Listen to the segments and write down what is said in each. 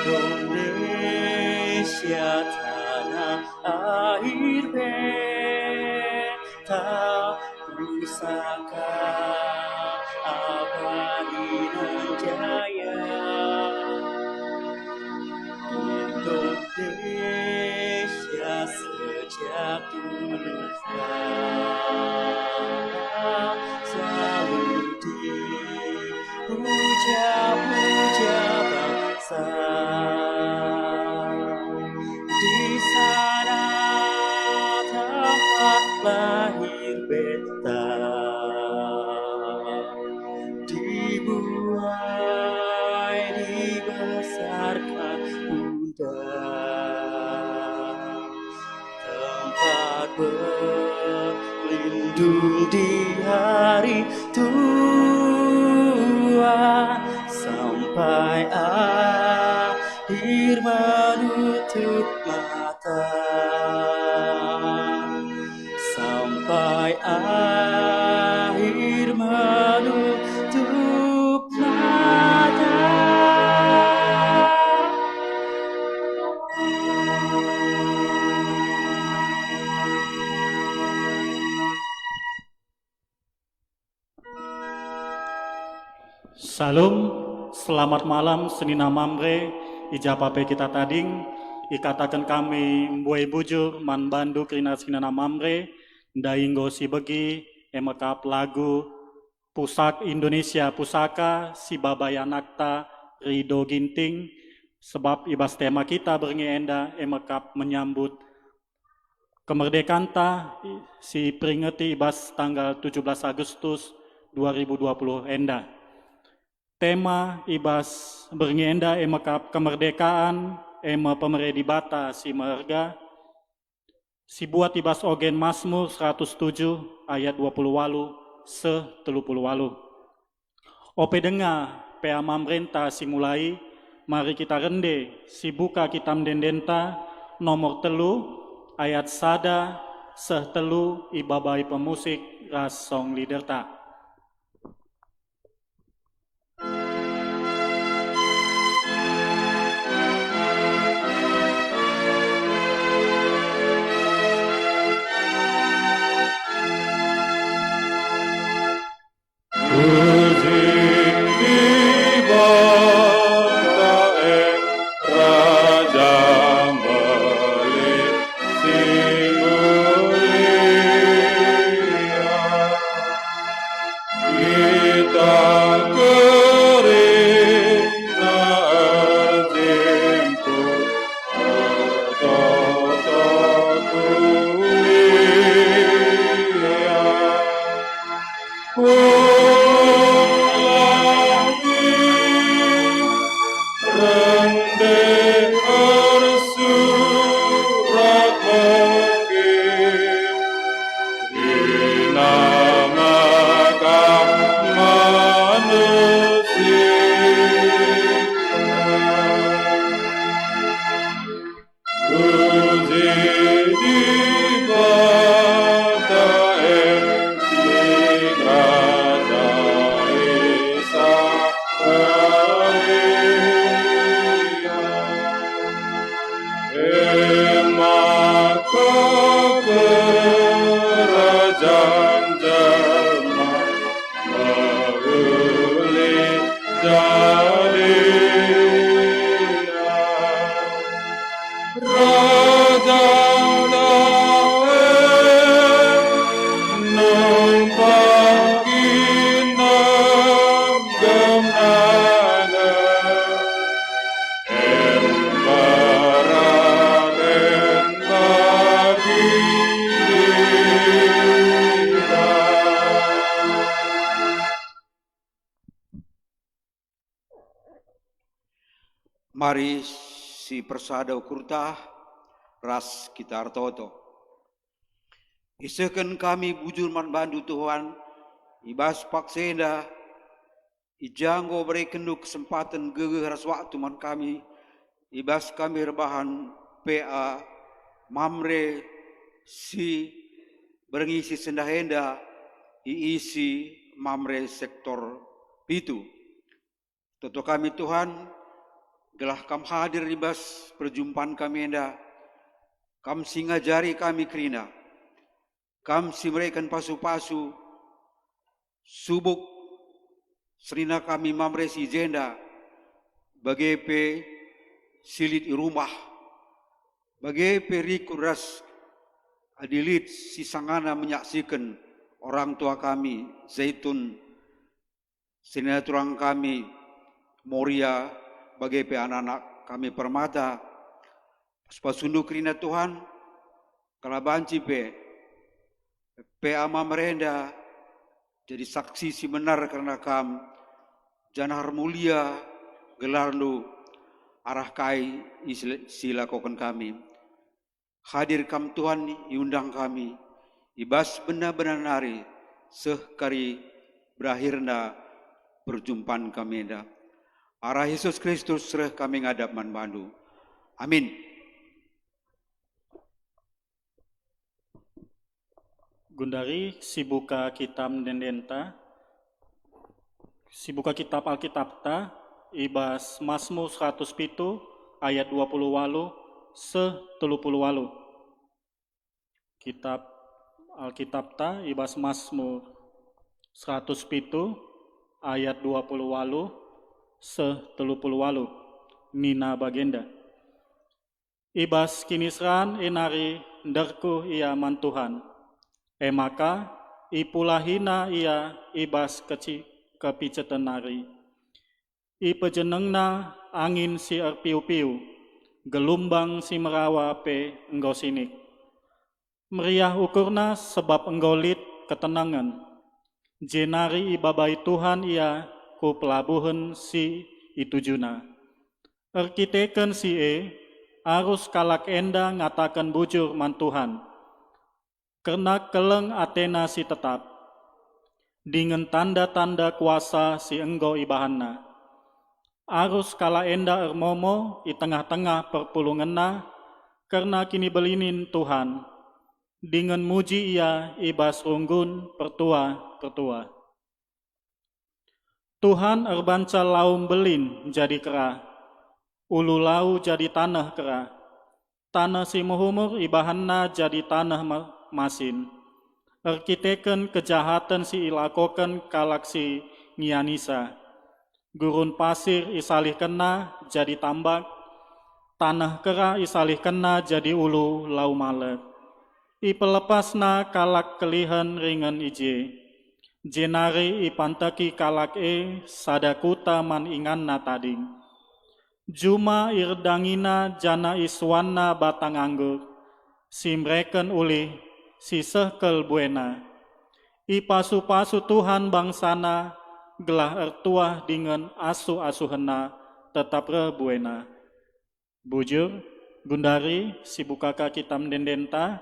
Indonesia tanah air beta pusaka abadi nan jaya. Indonesia sejak dulu kala selalu dipuja-puja bangsa. Di sana tempat lahir beta, dibuai dibesarkan bunda, tempat berlindung di hari tua, sampai akhir menutup mata, sampai akhir menutup mata. Salam, selamat malam Senina Mamre, ijapape kita tading, ikatakan kami mbuai bujur man bandu krina Senina Mamre, dainggo si begi, emakap lagu Pusak Indonesia Pusaka, si babayanakta Rido Ginting, sebab ibas tema kita berngeenda emakap menyambut kemerdekaan ta, si peringati ibas tanggal 17 Agustus 2020 enda. Tema ibas berngienda emakap kemerdekaan, ema pemeredi bata si merga, si buat ibas ogen Mazmur 107 ayat 28 se-38. Ope denga pea mamrenta si mulai, mari kita rende si buka kitam dendenta nomor 3 ayat sada se-3 ibabai pemusik ras song liderta. Mari si persada kurta ras kita artoto. Isakan kami bujur man bandu Tuhan, ibas paksenda, ijanggo beri kendu kesempatan gege ras waktu man kami, ibas kami rebahan PA, mamre, si berngisi sendahenda, iisi mamre sektor itu. Toto kami Tuhan, Gelah kam hadir di bas perjumpaan kami enda, kam singajari kami kerina, kam simrekan pasu-pasu, subuk serina kami mamresi jenda, bagepe silit i rumah, bagepe rikuras adilit si sangana menyaksikan orang tua kami, Zaitun, serina turang kami, Moria, bagepe anak-anak kami Permata, pasundu kerina Tuhan, kalabanci pe ama merenda, jadi saksi si benar karena kam janahar mulia gelarlu arah kai silakokan kami. Hadir kam Tuhan iundang kami, ibas benar-benar nari sehkari berakhirna perjumpaan kami enda. Arah Yesus Kristus serah kami ngadap manbandu. Amin. Gundari sibuka kitab dendenta, sibuka kitab Alkitabta, ibas Mazmur 107 ayat 20 walu se-30 walu. Kitab Alkitabta ibas Mazmur 107 ayat 20 walu se-30 walu. Nina bagenda. Ibas kinisran enari nderku ia mantuhan. Maka ipulahina ia ibas kepicetenari. Ipejenengna angin si erpiu-piu, gelumbang si merawa pe enggo sinik. Meriah ukurna sebab enggolit ketenangan. Jenari ibabai Tuhan ia ku pelabuhan si itujuna. Erkiteken si arus kalak enda ngatakan bujur man Tuhan. Karena keleng Athena si tetap, dengan tanda-tanda kuasa si enggo ibahanna. Arus kala enda ermomo i tengah-tengah perpulunganna, karena kini belinin Tuhan. Dengan muji ia ibas runggun pertua-pertua. Tuhan erbanca laum belin jadi kera, ulu lau jadi tanah kera. Tanah si muhumur ibahanna jadi tanah masin. Erkiteken kejahatan si ilakokan kalak si ngianisa. Gurun pasir isalih kena jadi tambak. Tanah kera isalih kena jadi ulu lau malek. Ipelepasna kalak kelihan ringan ije. Jenari ipantaki kalak sadakuta man inganna tading. Juma irdangina jana iswanna batang anggur. Simreken ulih sisehkel buena. Ipasu-pasu Tuhan bangsana gelah ertuah dengan asu-asuhena tetap buena. Bujur, gundari, si bukaka kitam dendenta,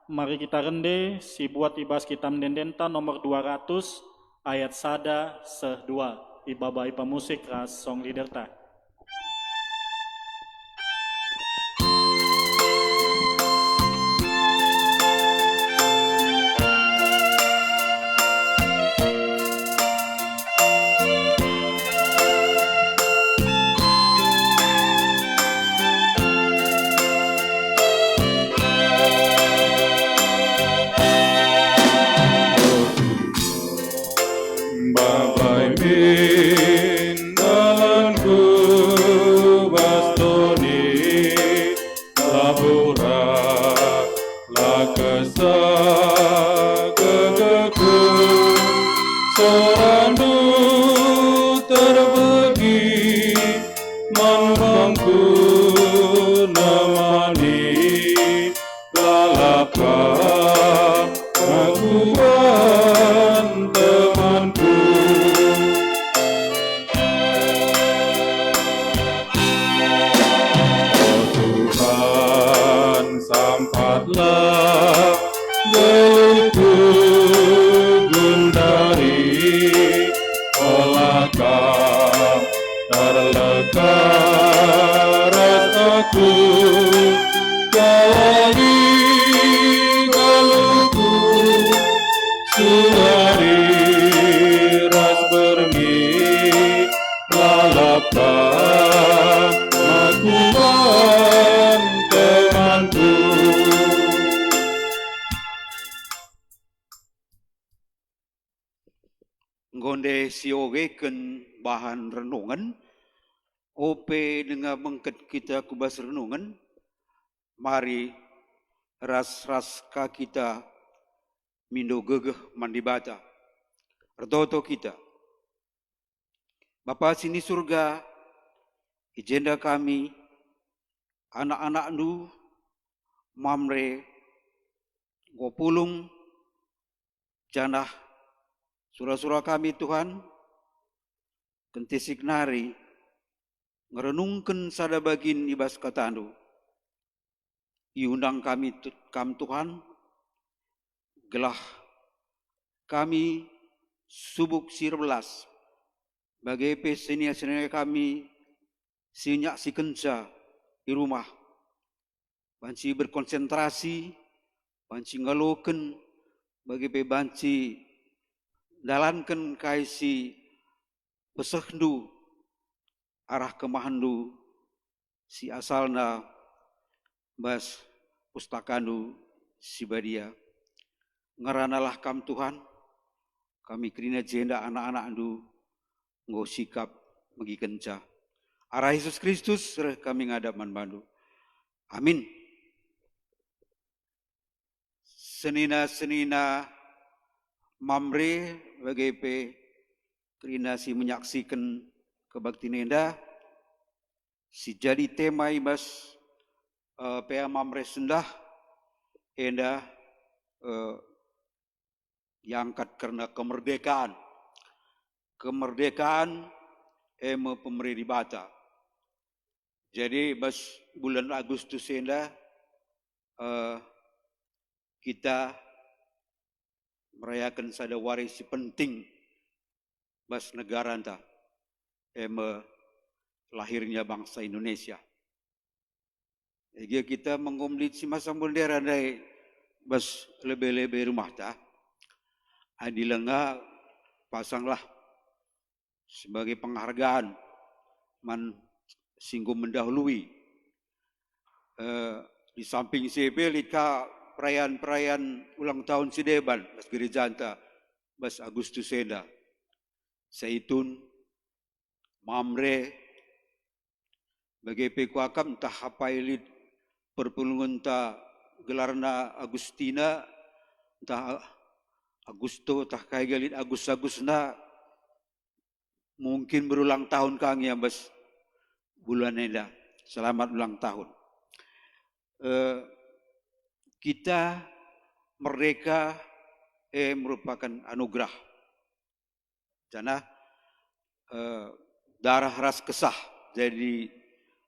mari kita rende si buat ibas kitam dendenta nomor 200 ayat sada se-2. Ibabai pemusik ras song liderta. ende siogeken bahan renungan, ope dengan mengket kita kubas renungan, mari ras-ras ka kita mindo gegeh mandi bata. Ertoto kita. Bapa sini surga, ijenda kami, anak-anak nu, mamre, ngopulung, janah, surah-surah kami Tuhan, kentisik nari, ngerenungkan sada bagin ibas katanu, iundang kami kam Tuhan, gelah kami subuk sirbelas, bagai pesenia-senia kami, sinyak si kenca di rumah, banci berkonsentrasi, banci ngaloken, bagi pe banci dalankan kaisi pesehdu arah kemahandu si asalna bas pustakanu si badia. Ngaranalah kam Tuhan, kami kerina jenda anak-anak andu nggo sikap megi kenca. Arah Yesus Kristus kami ngadap manbandu. Amin. Senina-senina mamre bagai kerina si menyaksikan kebakti nenda si jadi tema ibas pea mamre sendah enda diangkat karena kemerdekaan pemerintah bata. Jadi bas bulan Agustus enda kita merayakan sada waris penting bas negara anta lahirnya bangsa Indonesia. Jadi kita mengumplit si masang bendera dari bas lebih-lebih rumah ta. Adilengah pasanglah sebagai penghargaan man singgung mendahului di samping CP lika perayaan ulang tahun Sideban bas gereja anta bas Agustus enda Zaitun mamre bagi pekuakam entah apa elit perpulungan ta gelarna Agustina entah Agusto entah kaya galit Agusna mungkin berulang tahun kang ya bas bulan enda. Selamat ulang tahun. Kita merdeka merupakan anugerah. Karena darah ras kesah jadi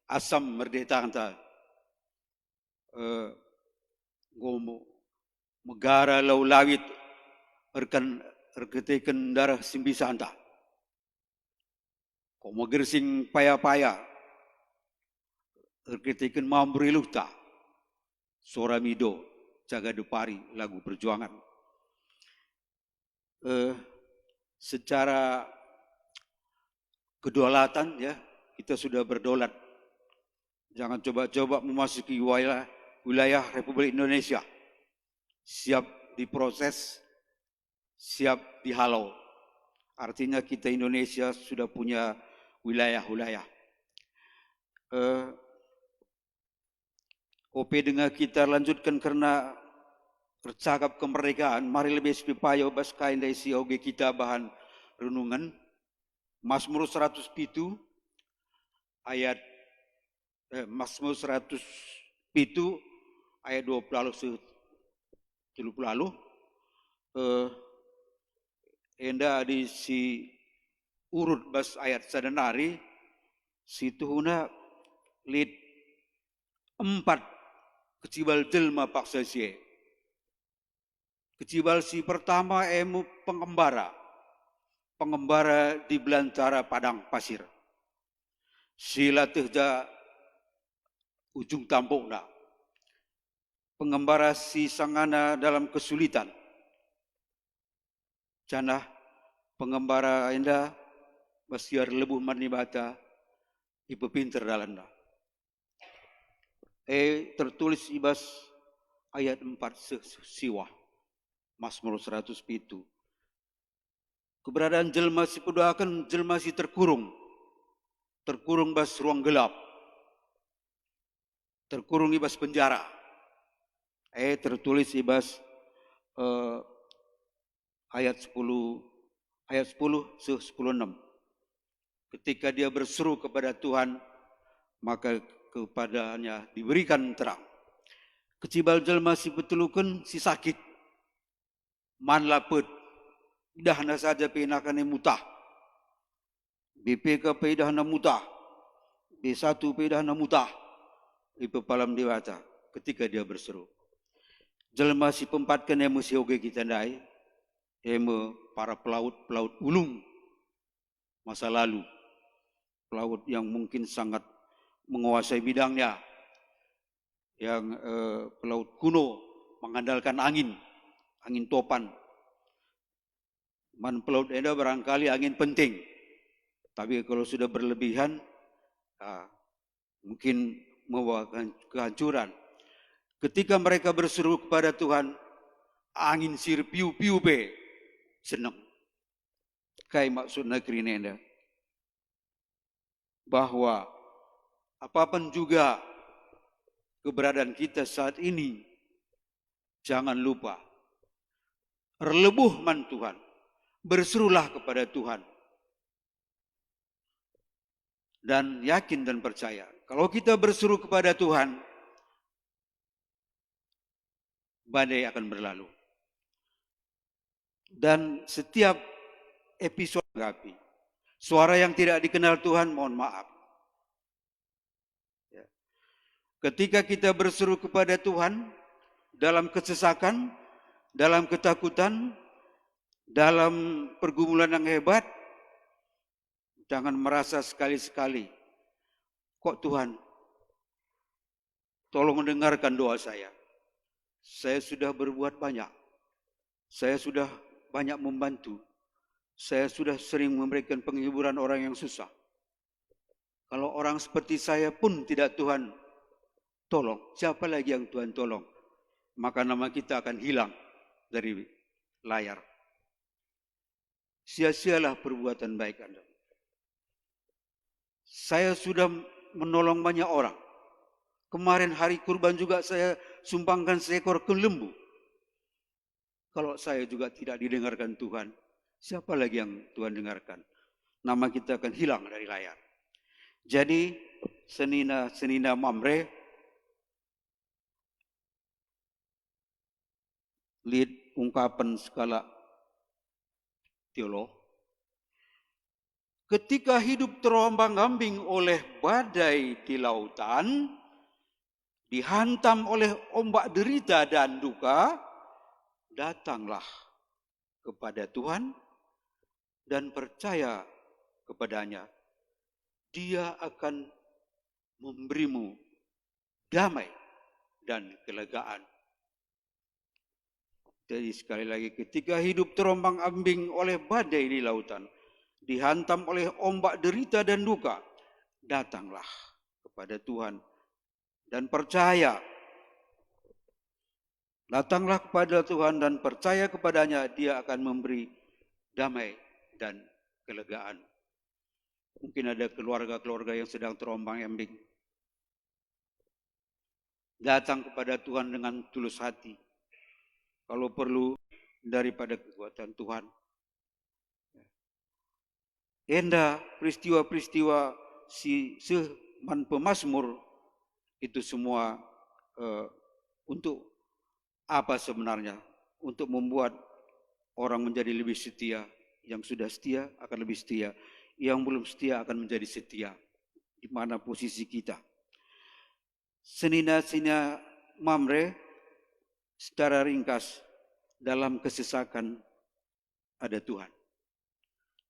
asam merdeka anta. Gomo negara lau lawit erketekan darah simbisa anta. Komo gersing paya-paya erketekan mambri luta. Soramido jaga depari lagu perjuangan. Secara kedaulatan ya kita sudah berdaulat. Jangan coba-coba memasuki wilayah Republik Indonesia. Siap diproses, siap dihalau. Artinya kita Indonesia sudah punya wilayah-wilayah. OP dengan kita lanjutkan karena tercakap kemerdekaan. Mari lebih sepipayo bas kain dari si OG kita bahan renungan. Mazmur 107 ayat Mazmur 107 ayat 20 lalu enda di si urut bas ayat sadanari situ huna lid 4 kecibal jelma paksa sie. Kecibal si pertama emu pengembara di belantara padang pasir. Sila tehja ujung tampukna. Pengembara si sangana dalam kesulitan. Canah pengembara enda basiar lebuh manibata ibu pinter dalanda. Tertulis ibas ayat 4 siwa. Mazmur 107. Keberadaan jelma si pedoakan jelma si terkurung bas ruang gelap, terkurung ibas penjara. Tertulis ibas ayat 10 10:6. Ketika dia berseru kepada Tuhan, maka kepadanya diberikan terang. Kecibal jelma si betulukan si sakit, man lapet, idahna saja pinakane mutah. BPK idahna mutah, B1 idahna mutah. Ibu palam dewata ketika dia berseru. Jelma si pempatkan emu si oge kita ndai, emu para pelaut ulung masa lalu. Pelaut yang mungkin sangat menguasai bidangnya, yang pelaut kuno mengandalkan angin topan. Man pelaut enda barangkali angin penting, tapi kalau sudah berlebihan, mungkin membawa kehancuran. Ketika mereka berseru kepada Tuhan, angin sir piu-piu be, senang. Kai maksud negeri enda, bahwa apapun juga keberadaan kita saat ini, jangan lupa, relebuh man Tuhan, berserulah kepada Tuhan. Dan yakin dan percaya, kalau kita berseru kepada Tuhan, badai akan berlalu. Dan setiap episode gapi, suara yang tidak dikenal Tuhan, mohon maaf. Ketika kita berseru kepada Tuhan, dalam kesesakan, dalam ketakutan, dalam pergumulan yang hebat, jangan merasa sekali-sekali, kok Tuhan, tolong mendengarkan doa saya. Saya sudah berbuat banyak. Saya sudah banyak membantu. Saya sudah sering memberikan penghiburan orang yang susah. Kalau orang seperti saya pun tidak Tuhan tolong, siapa lagi yang Tuhan tolong? Maka nama kita akan hilang dari layar. Sia-sialah perbuatan baik Anda. Saya sudah menolong banyak orang. Kemarin hari kurban juga saya sumbangkan seekor lembu. Kalau saya juga tidak didengarkan Tuhan, siapa lagi yang Tuhan dengarkan? Nama kita akan hilang dari layar. Jadi senina Mamre, lihat ungkapan skala teolog. Ketika hidup terombang-ambing oleh badai di lautan, dihantam oleh ombak derita dan duka, datanglah kepada Tuhan dan percaya kepadanya. Dia akan memberimu damai dan kelegaan. Jadi sekali lagi, ketika hidup terombang-ambing oleh badai di lautan, dihantam oleh ombak derita dan duka, datanglah kepada Tuhan dan percaya. Datanglah kepada Tuhan dan percaya kepadanya, Dia akan memberi damai dan kelegaan. Mungkin ada keluarga-keluarga yang sedang terombang-ambing. Datang kepada Tuhan dengan tulus hati. Kalau perlu daripada kekuatan Tuhan. Enda peristiwa-peristiwa si seman pemazmur itu semua untuk apa sebenarnya? Untuk membuat orang menjadi lebih setia. Yang sudah setia akan lebih setia. Yang belum setia akan menjadi setia. Di mana posisi kita? Senina Mamre, secara ringkas, dalam kesesakan ada Tuhan.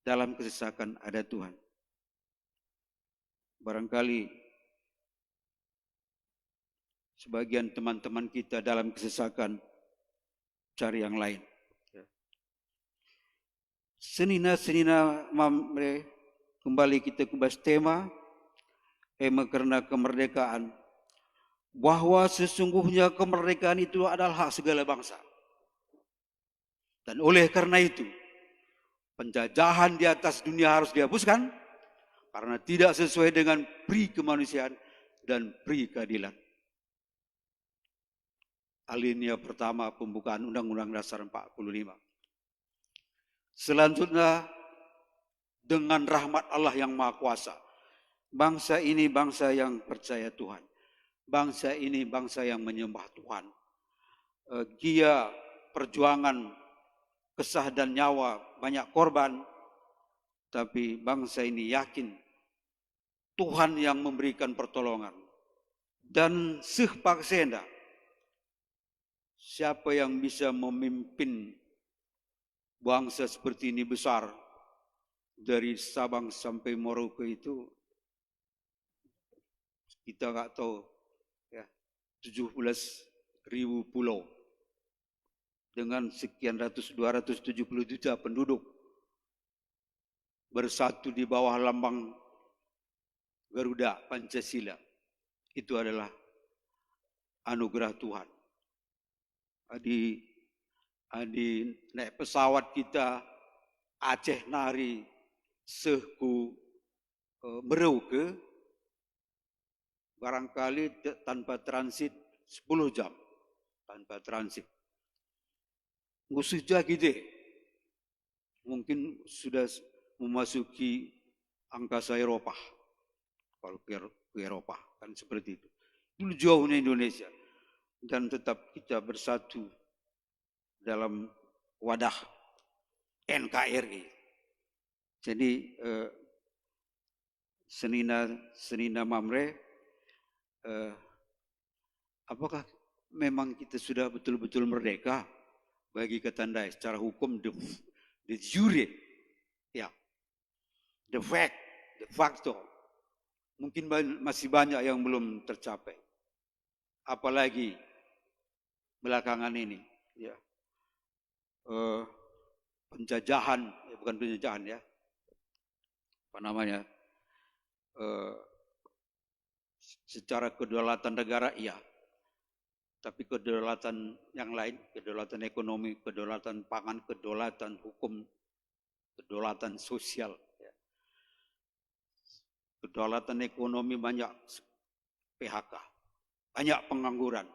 Dalam kesesakan ada Tuhan. Barangkali sebagian teman-teman kita dalam kesesakan cari yang lain. Senina Mamre, kembali kita ke bahas tema karena kemerdekaan. Bahwa sesungguhnya kemerdekaan itu adalah hak segala bangsa. Dan oleh karena itu, penjajahan di atas dunia harus dihapuskan karena tidak sesuai dengan pri kemanusiaan dan pri keadilan. Alinea pertama pembukaan Undang-Undang Dasar 45. Selanjutnya, dengan rahmat Allah yang Maha Kuasa, bangsa ini bangsa yang percaya Tuhan. Bangsa ini bangsa yang menyembah Tuhan. Gia perjuangan kesah dan nyawa banyak korban, tapi bangsa ini yakin Tuhan yang memberikan pertolongan. Dan sehpaksenda, siapa yang bisa memimpin bangsa seperti ini besar, dari Sabang sampai Merauke itu, kita nggak tahu ya, 17.000 pulau dengan sekian ratus 270 juta penduduk bersatu di bawah lambang Garuda Pancasila. Itu adalah anugerah Tuhan. Adi naik pesawat kita Aceh Nari Sehku Merauke, barangkali tanpa transit 10 jam tanpa transit. Musuh gede, mungkin sudah memasuki angkasa Eropa. Kalau ke Eropa kan seperti itu. Dulu jauhnya Indonesia, dan tetap kita bersatu dalam wadah NKRI. Jadi Senina Mamre, apakah memang kita sudah betul-betul merdeka? Bagi Ketandai secara hukum de jure, ya, de facto, mungkin masih banyak yang belum tercapai, apalagi belakangan ini, ya, penjajahan, ya, bukan penjajahan ya, apa namanya, secara kedaulatan negara, iya. Tapi kedaulatan yang lain, kedaulatan ekonomi, kedaulatan pangan, kedaulatan hukum, kedaulatan sosial. Ya. Kedaulatan ekonomi banyak PHK, banyak pengangguran.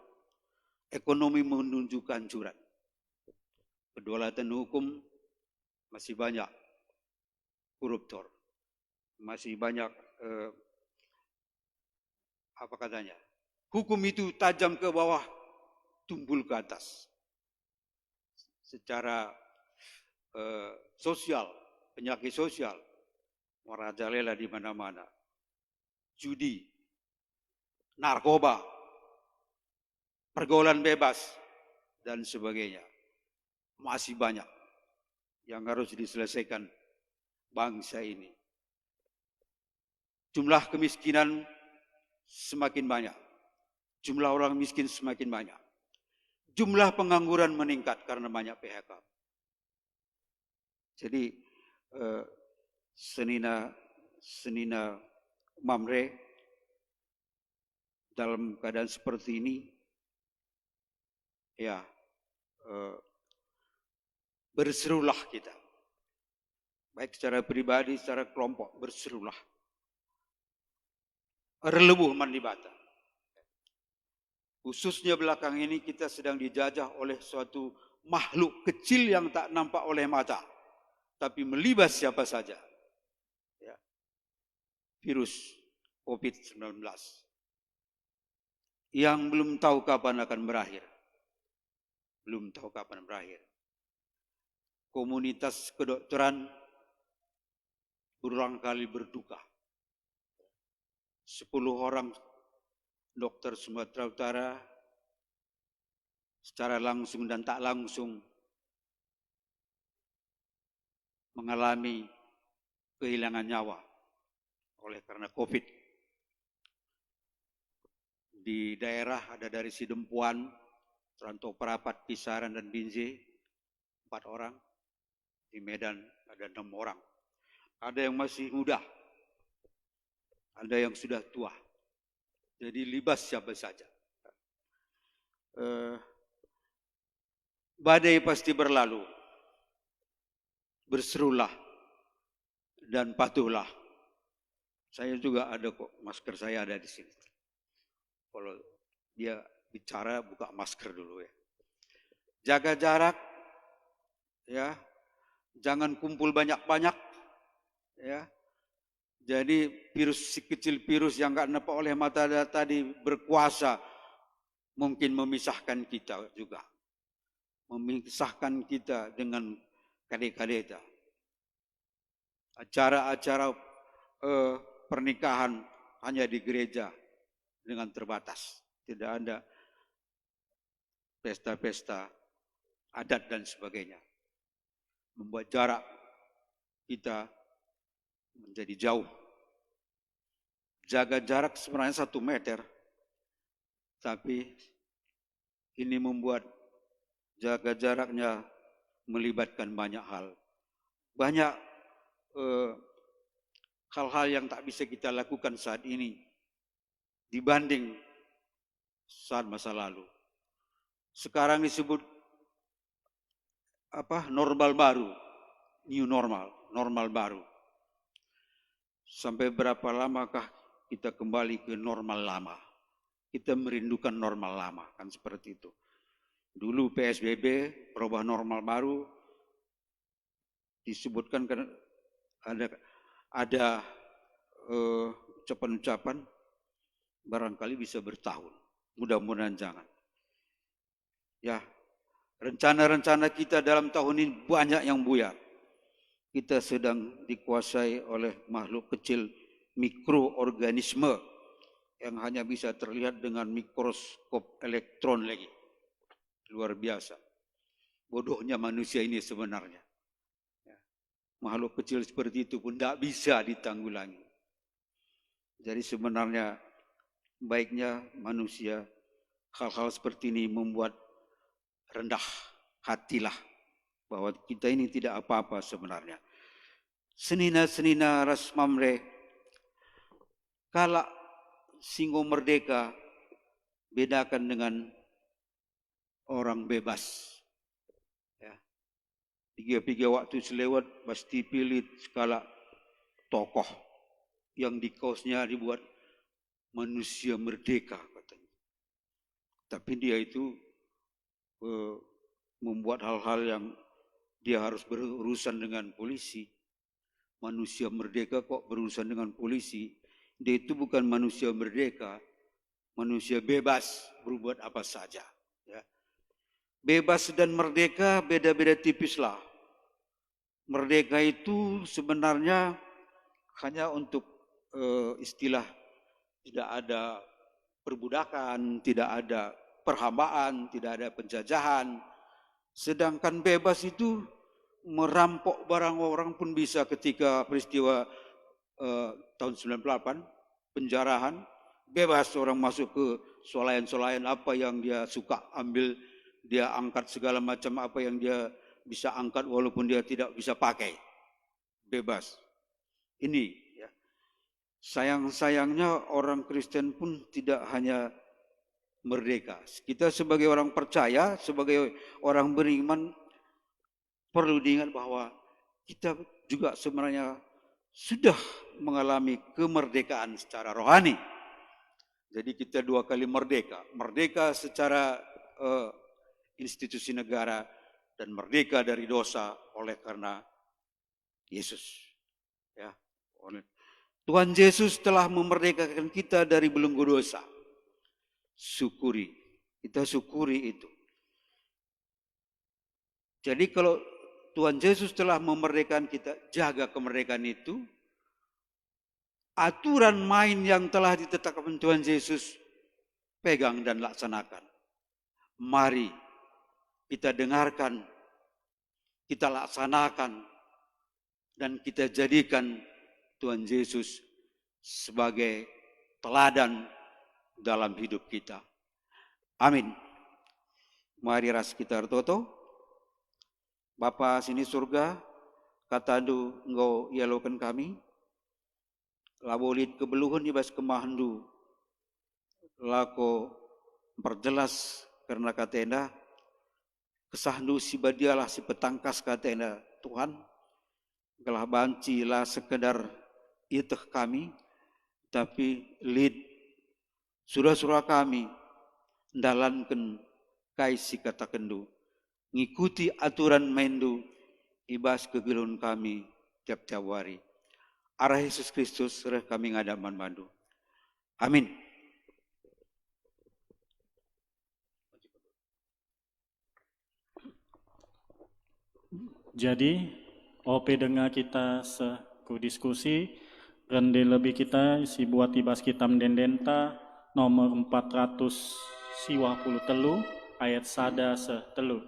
Ekonomi menuju kehancuran. Kedaulatan hukum masih banyak koruptor, masih banyak apa katanya? Hukum itu tajam ke bawah, tumbul ke atas. Secara sosial, penyakit sosial, merajalela di mana-mana. Judi, narkoba, pergaulan bebas, dan sebagainya. Masih banyak yang harus diselesaikan bangsa ini. Jumlah kemiskinan semakin banyak. Jumlah orang miskin semakin banyak. Jumlah pengangguran meningkat karena banyak PHK. Jadi Senina Mamre dalam keadaan seperti ini, ya, berserulah kita. Baik secara pribadi, secara kelompok, berserulah. Relebuh manlibata. Khususnya belakang ini kita sedang dijajah oleh suatu makhluk kecil yang tak nampak oleh mata, tapi melibas siapa saja. Ya. Virus COVID-19 yang belum tahu kapan akan berakhir. Belum tahu kapan berakhir. Komunitas kedokteran berulang kali berduka. 10 orang dokter Sumatera Utara secara langsung dan tak langsung mengalami kehilangan nyawa oleh karena COVID. Di daerah ada dari Sidempuan, Rantau Perapat, Kisaran, dan Binjai 4 orang. Di Medan ada 6 orang. Ada yang masih muda, ada yang sudah tua. Jadi libas siapa saja. Badai pasti berlalu. berserulah dan patuhlah. Saya juga ada kok, masker saya ada di sini. Kalau dia bicara buka masker dulu ya. Jaga jarak, ya, jangan kumpul banyak-banyak, ya. Jadi virus, si kecil virus yang nggak nampak oleh mata tadi berkuasa, mungkin memisahkan kita juga. Memisahkan kita dengan kadek-kadeta. Acara-acara pernikahan hanya di gereja dengan terbatas. Tidak ada pesta-pesta adat dan sebagainya. Membuat jarak kita menjadi jauh. Jaga jarak sebenarnya 1 meter. Tapi ini membuat jaga jaraknya melibatkan banyak hal. Banyak hal-hal yang tak bisa kita lakukan saat ini dibanding saat masa lalu. Sekarang disebut normal baru, new normal, normal baru. Sampai berapa lamakah kita kembali ke normal lama? Kita merindukan normal lama, kan seperti itu. Dulu PSBB, perubahan normal baru, disebutkan kan ada ucapan-ucapan barangkali bisa bertahun. Mudah-mudahan jangan. Ya, rencana-rencana kita dalam tahun ini banyak yang buyar. Kita sedang dikuasai oleh makhluk kecil mikroorganisme yang hanya bisa terlihat dengan mikroskop elektron lagi. Luar biasa. Bodohnya manusia ini sebenarnya. Ya. Makhluk kecil seperti itu pun tidak bisa ditanggulangi. Jadi sebenarnya baiknya manusia hal-hal seperti ini membuat rendah hatilah bahwa kita ini tidak apa-apa sebenarnya. Senina-senina ras mamre kala singgo merdeka bedakan dengan orang bebas. Ya. Tiga-tiga waktu selewat pasti pilih skala tokoh yang di kaosnya dibuat manusia merdeka katanya. Tapi dia itu membuat hal-hal yang dia harus berurusan dengan polisi. Manusia merdeka kok berurusan dengan polisi? Dia itu bukan manusia merdeka, manusia bebas berbuat apa saja. Ya. Bebas dan merdeka beda-beda tipis lah. Merdeka itu sebenarnya hanya untuk istilah tidak ada perbudakan, tidak ada perhambaan, tidak ada penjajahan. Sedangkan bebas itu merampok barang orang pun bisa ketika peristiwa tahun 98, penjarahan, bebas orang masuk ke swalayan-swalayan apa yang dia suka ambil, dia angkat segala macam apa yang dia bisa angkat walaupun dia tidak bisa pakai. Bebas. Ini ya. Sayang-sayangnya orang Kristen pun tidak hanya merdeka. Kita sebagai orang percaya, sebagai orang beriman perlu diingat bahwa kita juga sebenarnya sudah mengalami kemerdekaan secara rohani. Jadi kita 2 kali merdeka. Merdeka secara institusi negara dan merdeka dari dosa oleh karena Yesus. Ya, Tuhan Yesus telah memerdekakan kita dari belenggu dosa. Syukuri, kita syukuri itu. Jadi kalau Tuhan Yesus telah memerdekakan kita, jaga kemerdekaan itu. Aturan main yang telah ditetapkan Tuhan Yesus, pegang dan laksanakan. Mari kita dengarkan, kita laksanakan, dan kita jadikan Tuhan Yesus sebagai teladan dalam hidup kita. Amin. Mari ras kita toto. Bapa sini surga, katandu engkau ialokan kami. Labolit kebeluhun ibas kemahandu. Lako perjelas karena katenda. Kesahandu si badialah si petangkas katenda Tuhan. gelah banci lah sekedar iteh kami, tapi lid surah-surah kami dalankan kaisi kata kendu, ngikuti aturan mendu ibas kegelun kami tiap-tiap hari. Arah Yesus Kristus reh kami ngadaman mandu. Amin. Jadi, OP dengar kita seku diskusi, rende lebih kita si buat ibas kita mendendenta nomor 400 telu ayat sada setelu.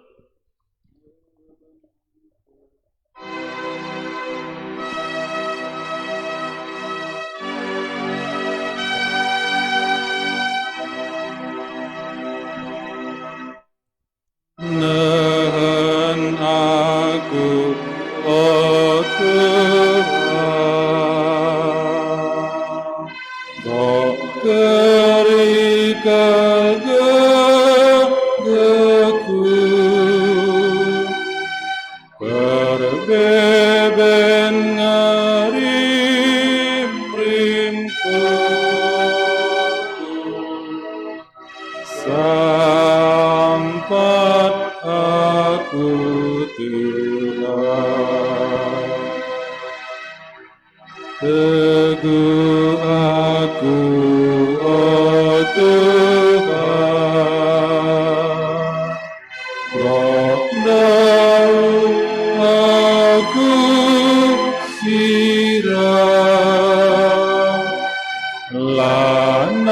Nahan aku, oh Tuhan, kau keri kagakku, perbeben ngarim rimku, sampai aku Tuhan, teguh aku, oh Tuhan, roh daun aku siram, lanaiku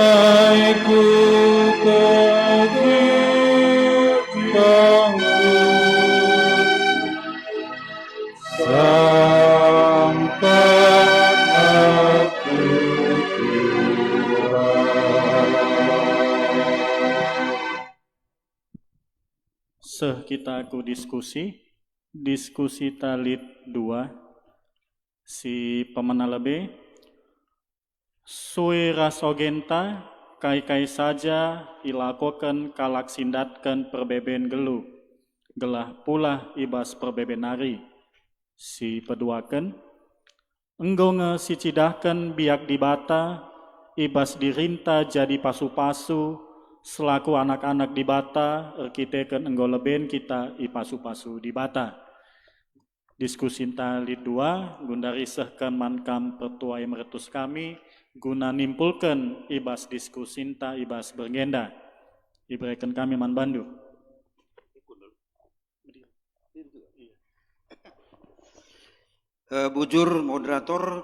Kita aku diskusi talit 2, si pemena lebe, sui rasogenta, kai saja ilakokan kalak sindatkan perbeben gelu, gelah pula ibas perbeben nari, si peduaken, enggo si cidahkan biak dibata, ibas dirinta jadi pasu-pasu, selaku anak-anak di bata, erkiteken enggo leben kita ipasu-pasu di bata. Diskusi talit 2, gundari sehkan mankam pertuai meretus kami, guna nimpulkan ibas diskusinta ibas bergenda. Iberikan kami man bandu. Bujur moderator,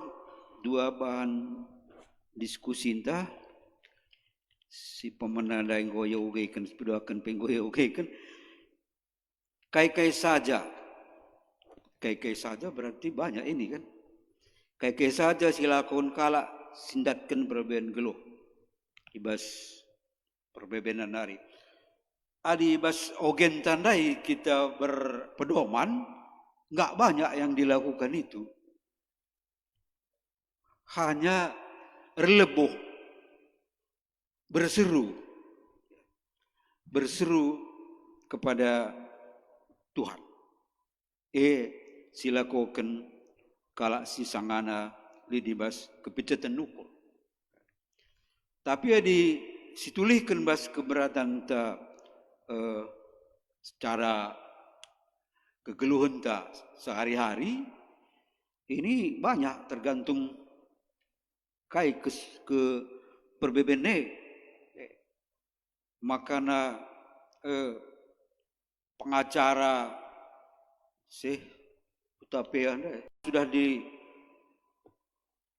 2 bahan diskusinta. Si pemenang yang goyo ugekan, sepedakan penggoyo ugekan. Kai saja berarti banyak ini kan. Kai saja silakan kala sindatkan perbeben geluh. Ibas perbebenan hari. Adi ibas ogen tandai kita berpedoman, nggak banyak yang dilakukan itu. Hanya relebuh, berseru kepada Tuhan. Silakoken kala si sangana lidibas kepicatan nukul. Tapi situlihkan bas keberatan ta secara kegeluhan ta sehari-hari ini banyak tergantung kai ke perbebene makana pengacara tapi sudah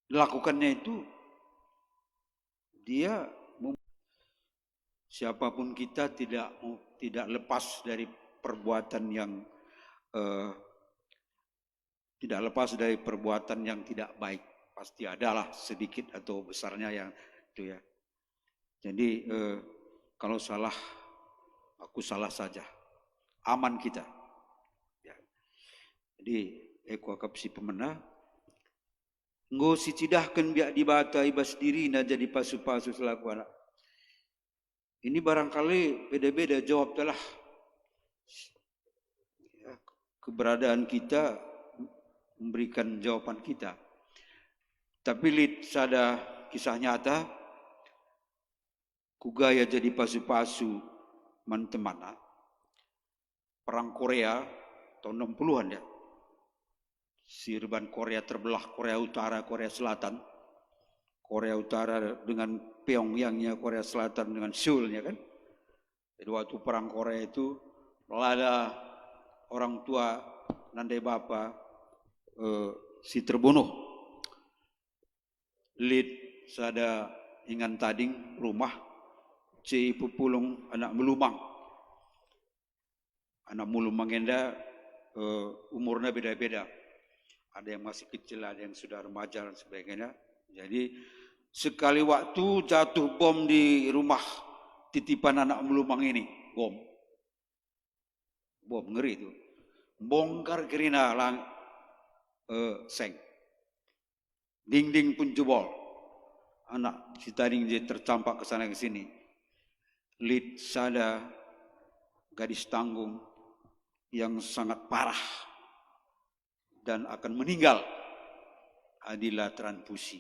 dilakukannya itu dia siapapun kita tidak lepas dari perbuatan yang tidak baik, pasti adalah sedikit atau besarnya yang itu ya. Jadi kalau salah, aku salah saja, aman kita. Ya. Jadi aku akap si pemena, nggo si cidahkan biak dibata ibas diri na jadi pasu-pasu selaku anak. Ini barangkali beda-beda jawab telah ya, keberadaan kita memberikan jawaban kita. Tapi lid sada kisah nyata, kugaya jadi pasu-pasu teman-teman. Perang Korea tahun 60-an ya. Sirban Korea terbelah, Korea Utara, Korea Selatan. Korea Utara dengan Pyongyangnya, Korea Selatan dengan Seoulnya kan. Jadi waktu perang Korea itu melada orang tua nandai bapa si terbunuh. Lid sada ingan tading rumah ci pupulung anak melumang. Anak melumang enda umurnya beda-beda. Ada yang masih kecil, ada yang sudah remaja dan sebagainya. Jadi sekali waktu jatuh bom di rumah titipan anak melumang ini, bom ngeri itu, bongkar kerina seng, dinding pun jebol, anak si tading dia tercampak ke sana ke sini, lid sada gadis tanggung yang sangat parah dan akan meninggal adalah transfusi.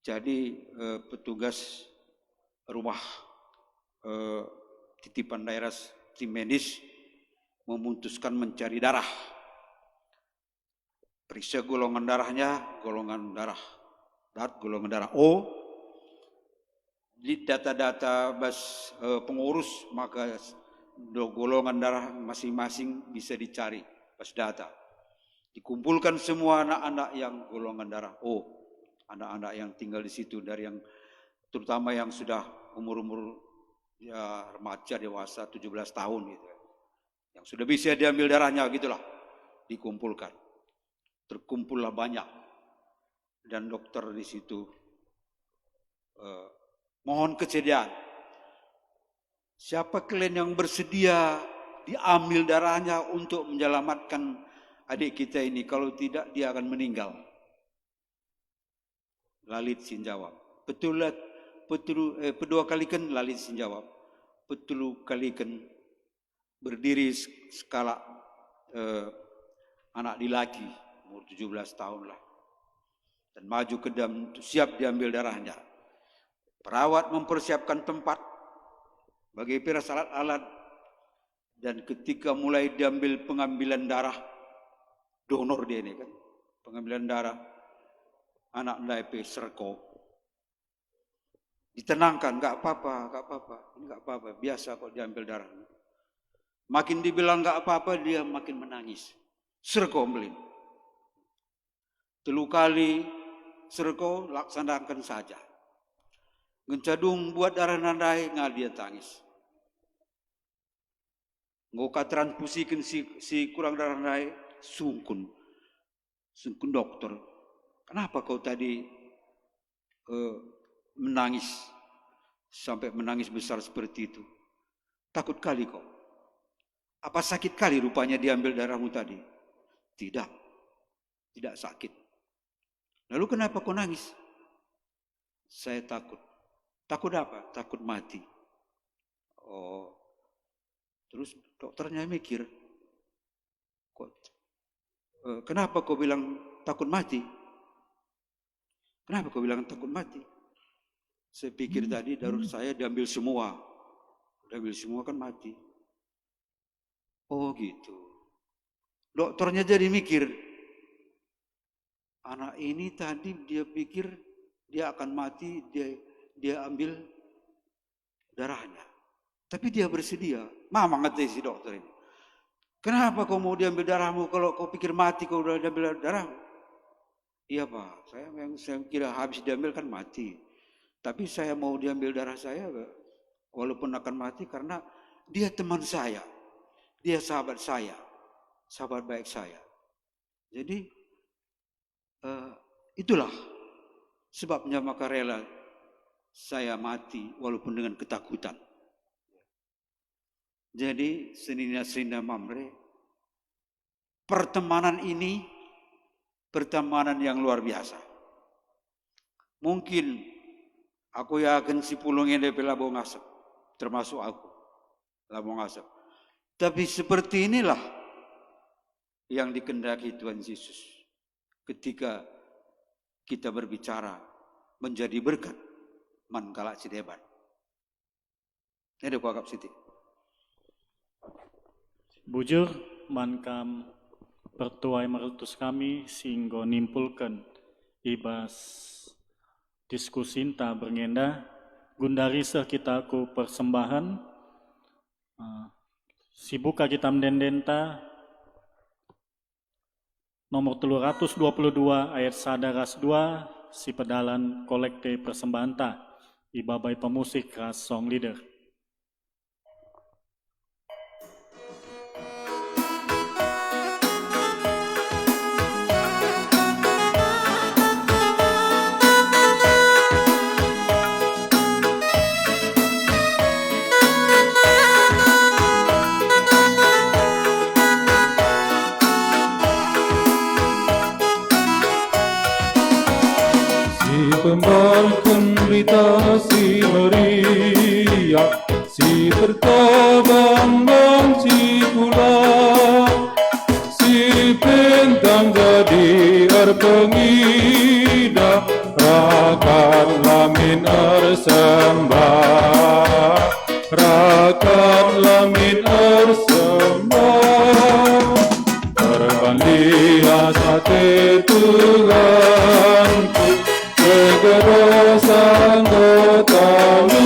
Jadi petugas rumah titipan daerah tim medis memutuskan mencari darah. Periksa golongan darahnya, golongan darah O. Di data-data pengurus maka golongan darah masing-masing bisa dicari pas data. Dikumpulkan semua anak-anak yang golongan darah O, anak-anak yang tinggal di situ dari yang terutama yang sudah umur-umur ya remaja dewasa 17 tahun gitu. Yang sudah bisa diambil darahnya gitulah. Dikumpulkan. Terkumpullah banyak. Dan dokter di situ mohon kesediaan. Siapa kalian yang bersedia diambil darahnya untuk menyelamatkan adik kita ini, kalau tidak dia akan meninggal. Lalit sin jawab. Kedua kali kan Lalit sin jawab. Petulu kali kan berdiri skala anak lelaki umur 17 tahun lah. Dan maju ke dalam siap diambil darahnya. Perawat mempersiapkan tempat bagi alat-alat dan ketika mulai diambil pengambilan darah donor dia ini kan, pengambilan darah anak Ndaipe Serko ditenangkan, enggak apa-apa, biasa kok diambil darah. Makin dibilang enggak apa-apa dia makin menangis. Serko melin. 3 kali Serko laksanakan saja. Ngencadung buat darah nandai ngal dia tangis. Ngoka transfusikan si kurang darah nandai sungkun dokter. Kenapa kau tadi menangis sampai menangis besar seperti itu? Takut kali kau. Apa sakit kali rupanya diambil darahmu tadi? Tidak sakit. Lalu kenapa kau nangis? Saya takut. Takut apa? Takut mati. Oh. Terus dokternya mikir, kenapa kau bilang takut mati? Kenapa kau bilang takut mati? Saya pikir tadi darah saya diambil semua. Diambil semua kan mati. Oh gitu. Dokternya jadi mikir, anak ini tadi dia pikir dia akan mati, dia ambil darahnya. Tapi dia bersedia. Mama ngerti si dokter ini. Kenapa kau mau diambil darahmu kalau kau pikir mati kau udah diambil darahmu? Iya Pak, saya kira habis diambil kan mati. Tapi saya mau diambil darah saya walaupun akan mati karena dia teman saya. Dia sahabat saya. Sahabat baik saya. Jadi itulah sebabnya maka rela saya mati walaupun dengan ketakutan. Jadi Senina Mamre, pertemanan ini pertemanan yang luar biasa. Mungkin aku yakin si pulung ini Labong Asap, termasuk aku, Labong Asap. Tapi seperti inilah yang dikehendaki Tuhan Yesus ketika kita berbicara menjadi berkat mankala cideban. Ini kuagap siti. Bujur mankam pertuai merutus kami sehingga nimpulkan ibas diskusinta berngenda gundari kita ku persembahan sibuka kita mendendenta nomor 322 ayat sadaras 2 si pedalan kolekte persembahan ta ibabai pemusik ras song leader. Pembalkan berita si meriah, si tertabang si pulang, si pentang jadi pengida, rakan lamin sembah, rakan lamin sembah, terbanglah sate Tuhanku. Kegedosan dotamu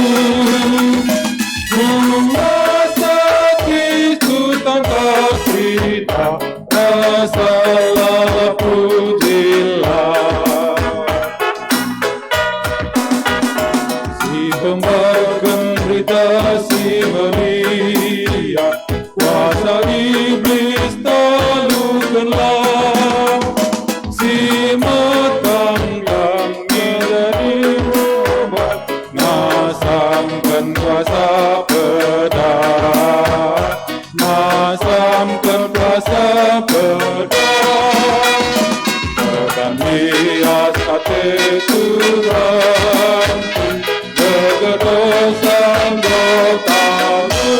Kuasa Kristus tanpa cerita Rasalah pujilah Si pembagian berita si melia Kuasa iblis taklukkanlah Si matang masamkan kuasa pedang, masamkan kuasa pedang, tekan lihat hati Tuhan, kegedosan dotamu,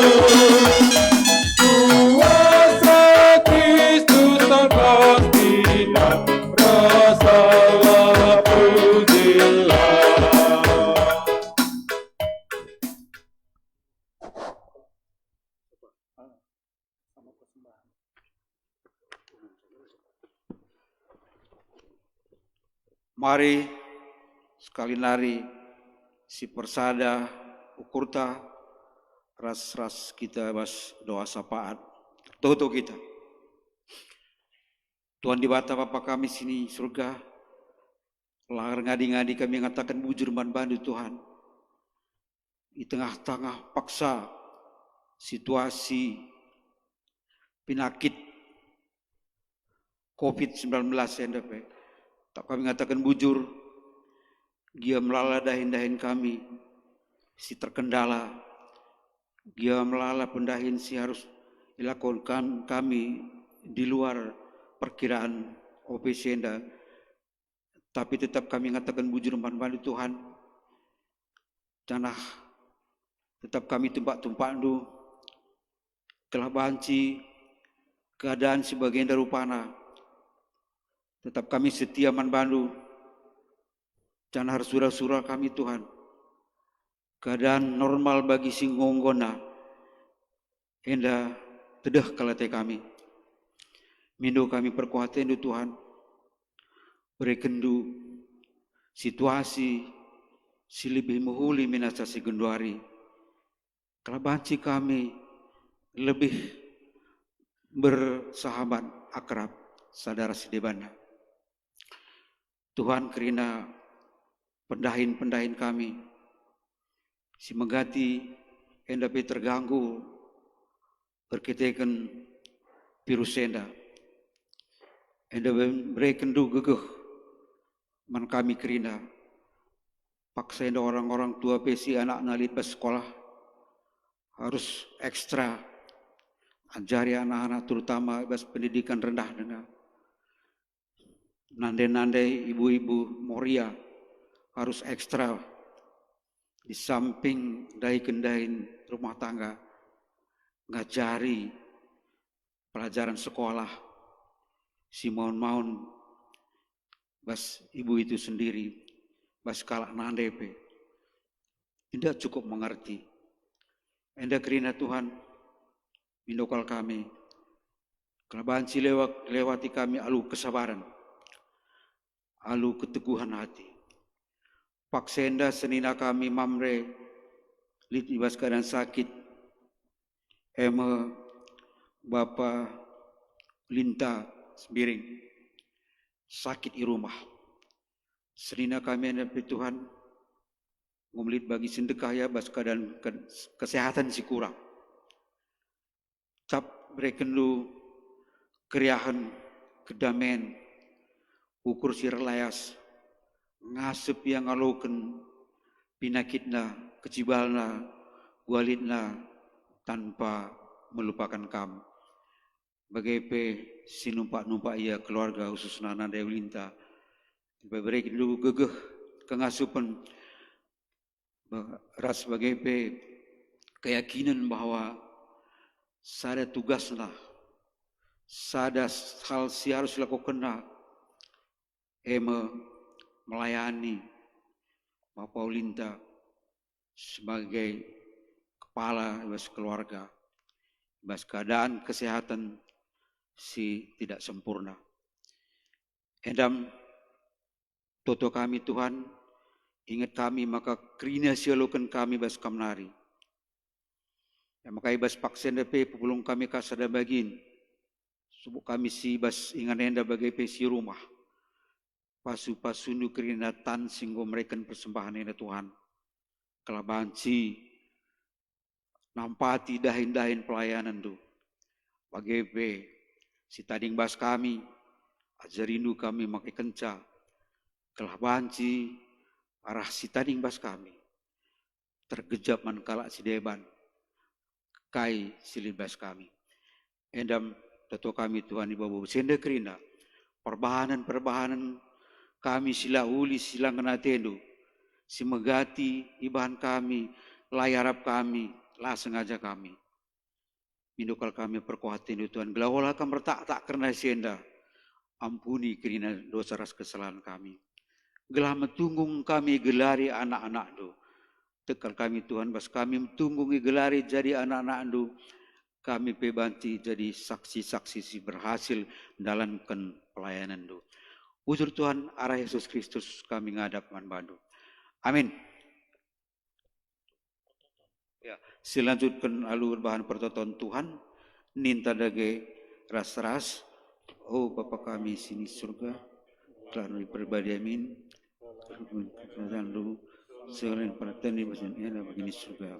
kuasa Kristus tanpa tidak, rasalah pujilah. Mari sekali nari si persada ukurta ras-ras kita bas doa sapaat toto kita. Tuhan di bata Bapa kami sini surga, lahir ngadi-ngadi kami mengatakan bujur man bandu Tuhan. Di tengah-tengah paksa situasi penyakit COVID-19 yang dapat. Tak kami mengatakan bujur, dia melala dahin-dahin kami, si terkendala, dia melala pendahin si harus dilakukan kami di luar perkiraan OPC enda, tapi tetap kami mengatakan bujur man-man Tuhan, janah tetap kami tumpak-tumpak du, kelah banci, keadaan sebagian dari rupana, tetap kami setia man bandu. Jangan harus surah-surah kami Tuhan. Keadaan normal bagi singonggona. Enda tedah kalate kami. Mindu kami perkuatan du Tuhan. Berikan du situasi si lebih muhuli minasa si genduari. Kelabanci kami lebih bersahabat akrab saudara sedebana. Tuhan kerina pendahin-pendahin kami si megati endapi terganggu berkitekan virus enda berikan du gegeh man kami kerina paksa enda orang-orang tua pesi anak nalit sekolah harus ekstra ajari anak-anak terutama bas pendidikan rendah dengan nandai-nandai ibu-ibu Moria harus ekstra di samping dai-kendain rumah tangga ngajari pelajaran sekolah si maun-maun bas ibu itu sendiri, bas kalak nandepe, tidak cukup mengerti. Enda kerina Tuhan, mindokal kami, kelabahan si lewati kami alu kesabaran, alu keteguhan hati. Paksenda senina kami mamre, lit ibas keadaan sakit, eme Bapa Linta Sembiring, sakit di rumah. Senina kami hadapi Tuhan, ngumelit bagi sedekah ya bas keadaan kesehatan si kurang. Cap mereka lu keriahan, kedamaian, ukur si relayas, ngasep yang ngaloken pinakitna, kecibalna, gualitna tanpa melupakan kamu. Bagaimana si numpak-numpak ia keluarga khususnya Nana Dewi Linta, mereka dulu gegeh kengasupan ras bagaimana keyakinan bahwa sada tugaslah, sada hal si harus dilakukan melayani Bapak Linta sebagai kepala bas keluarga, bas keadaan kesehatan si tidak sempurna. Endam toto kami Tuhan, ingat kami maka kerina sialukan kami bas kamnari. Ya maka ibas paksen depe pupulung kami kasada bagin. Subuh kami si bas ingat enda bagai pesi rumah. Pasu-pasundu kerina tan singgo mereka persembahan enda Tuhan. Kelabahan si nampati dahin-dahin pelayanan tu. Bagaimana si tading bas kami, ajarindu kami makai kenca, kelah banci, arah si tading bas kami, tergejap mankalak si deban, kai silin bas kami. Endam tato kami Tuhan ibabu senda kerina, perbahanan kami sila uli sila ngenatendu, si megati ibahan kami, layarap kami, lah sengaja kami. Mindukal kami perkuatin Tuhan, gelawala kami tak karena sienda, ampuni kerina dosa ras kesalahan kami. Gelah metunggung kami gelari anak-anak do, tekal kami Tuhan, bas kami metunggungi gelari jadi anak-anak do, kami pebanti jadi saksi-saksi si berhasil dalam pelayanan do. Ujur Tuhan arah Yesus Kristus kami ngadap manbandu. Amin. Ya, selanjutkan alur bahan pertonton Tuhan, ninta dage ras-ras, oh Bapa kami sini surga, telah pribadi amin, dan lu selain perhatian di bagian enda begini surga.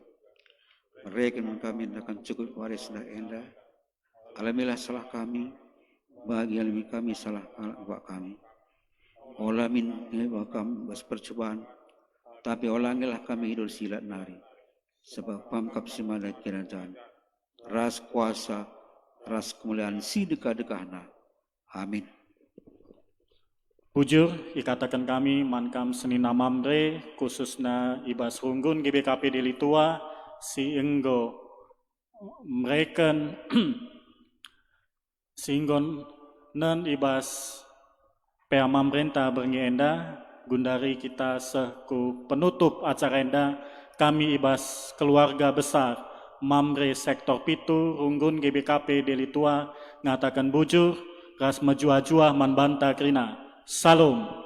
Mereka kami akan cukup waris dah enda, alamilah salah kami, bagi alami kami salah buat kami. Olamin kami bas percobaan, tapi olangilah kami hidup silat nari. Sebab pamkap semada kerajaan, ras kuasa, ras kemuliaan si dekah-dekahna. Amin. Bujur, ikatakan kami mankam senina mamre, khususna ibas runggun GBKP Deli Tua, si enggo mereken singgon nan ibas pea mamrenta berngenda, gundari kita seku penutup acara enda, kami ibas keluarga besar Mamre Sektor Pitu Runggun GBKP Deli Tua ngatakan bujur ras majua-jua manbanta krina. Salam.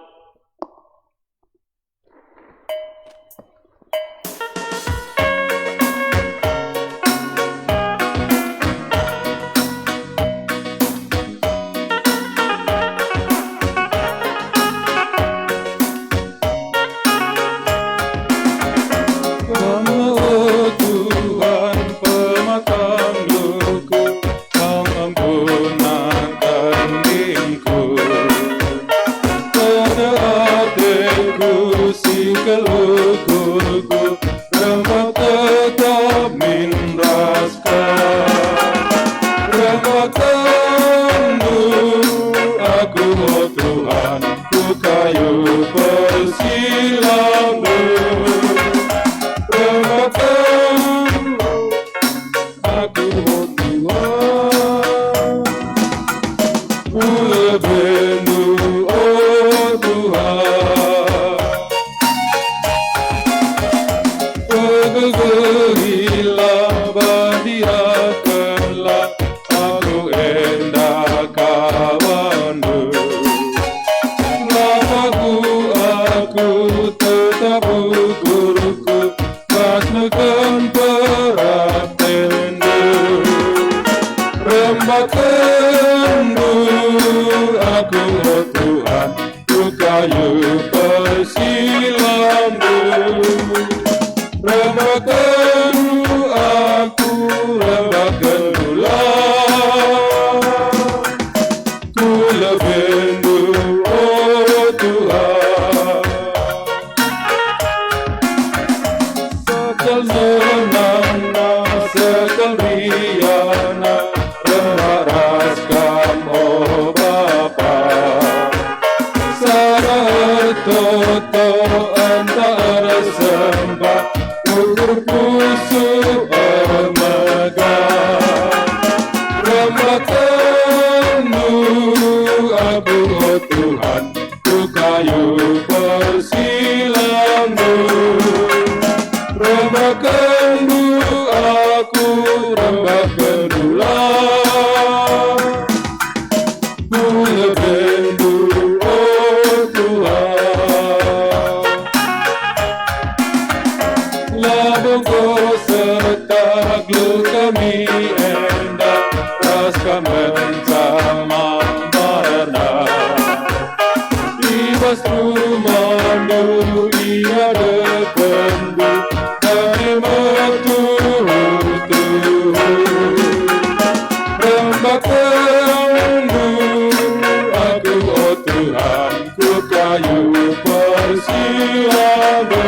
Sila berdirakanlah aku endah kawanmu. Lamaku aku tetap guruku, masnukan peratendu. Rembakanmu aku oh Tuhan, ku kayu persilamu. Rembakanmu aku, rembakanmulah. Ku lebih oh Tuhan. Sekal menana, sekal riana, rembaraskan oh Bapa. Sarah toto antara sembah, ukur pusu megah. Rembakanmu aku oh Tuhan, ku kayu persilamu. Rembakanmu aku, rembakanmulah. Ku lebih oh Tuhan. Labungku serta glu kami endah, raska mencama marna. Ibas rumandu ia dependu, dari metutu. Rembakanmu aku oh Tuhan, ku kayu persilamu.